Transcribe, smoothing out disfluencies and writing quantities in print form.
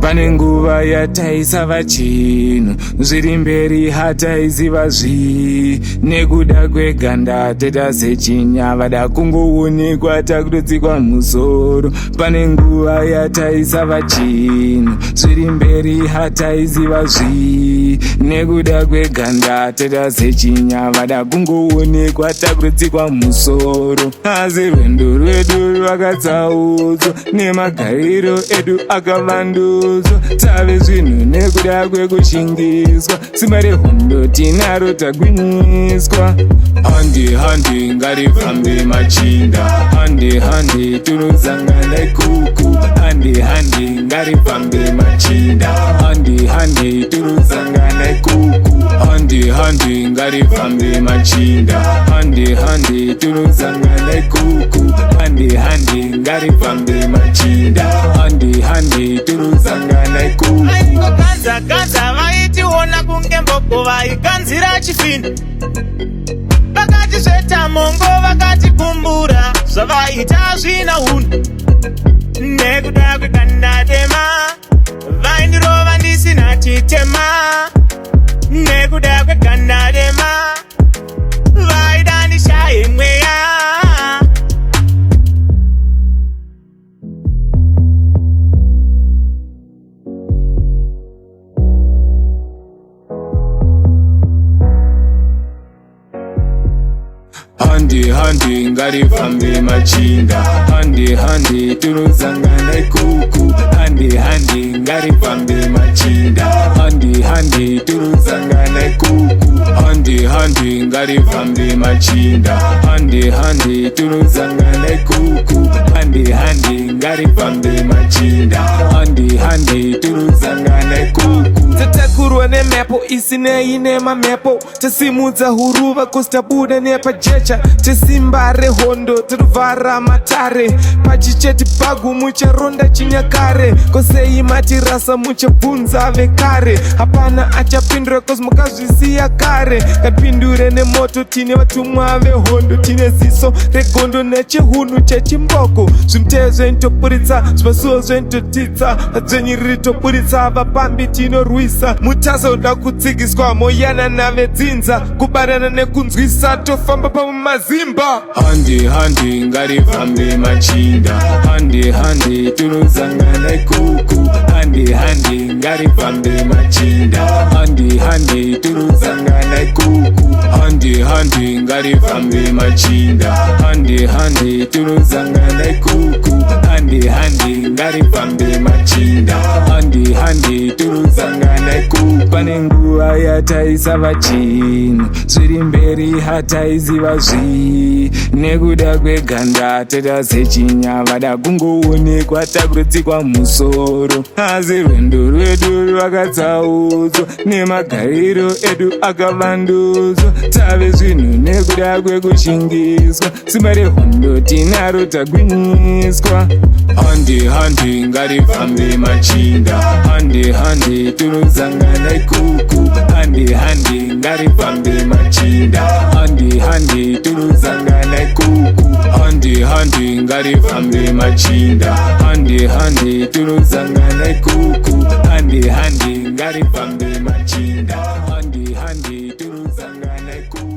Pane nguva yataisava chinhu zviri mberi hataiziva zvi nekuda kweganda teta sechinya vada kungoonekwa takutotsikwa musoro. Pane nguva yataisava chinhu zviri mberi hataiziva zvi nekuda kweganda teta sechinya vada kungoonekwa takutotsikwa musoro. Asi rwendo rwedu rwakatsaudzwa nemagariro edu akavandudzwa. Tave zvinhu nekuda kwekushingiswa simba rehondo tinaro tagwinyiswa. Handi ngarifambe machinda handi tunozangana ikuku. Handi ngarifambe machinda handi tunozangana ikuku. Handi ngarifambe machinda handi tunozangana ikuku. Handi ngarifambe machinda handi tunozangana ikuku. Ganza vaitiona kunge mboko vaikanzira chifinhu vakati zvetamongo vakatikumbura zvavaita zvina hunhu nekuda kweganda dema vaindirova ndisina chitema nekuda kweganda dema vaida ndishaye mweya. Handi ngarifambe machinda handi tunozangana ikuku. Handi ngarifambe machinda handi tunozangana ikuku. Handi ngarifambe machinda handi tunozangana ikuku. Handi ngarifambe machinda handi tunozangana ikuku. Tatakurwa nemepo isinei nemamepo tasimudza huruva kostabuda nepajecha tesimba rehondo tiruvhara matare pachicheti bhagu mucharonda chinyakare kosei matirasa muchabvunza vekare hapana achapindura kosi mukazvisiya kare kapindure nemoto tine vatumwa vehondo tine ziso regondo nechihunu chechimboko zvimutee zvenitoburitsa zvipasuwo zvenitotitsa vadzvenyi riritoburitsa vapambi tinorwisa mutasa uda kutsigiswa moyana navedzinza kubarana nekunzwisa tofamba pamumazimba. Handi ngarifambe machinda handi tunozangana ikuku. Handi ngarifambe machinda handi tunozangana ikuku. Handi ngarifambe machinda handi tunozangana ikuku. Handi ngarifambe machinda handi tunozangana ikuku. Pane nguva yataisava chinhu zviri mberi hataiziva zvi nekuda kweganda teta sechinya vada kungoonekwa takutotsikwa musoro. Asi rwendo rwedu rwakatsaudzwa nemagariro edu akavandudzwa. Tave zvinhu nekuda kwekushingiswa simba rehondo tinaro tagwinyiswa. Handi ngarifambe machinda handi tunozangana ikuku. Handi ngarifambe machinda handi tunozangana ikuku. Handi ngarifambe machinda handi tunozangana ikuku. Handi ngarifambe machinda handi tunozangana ikuku.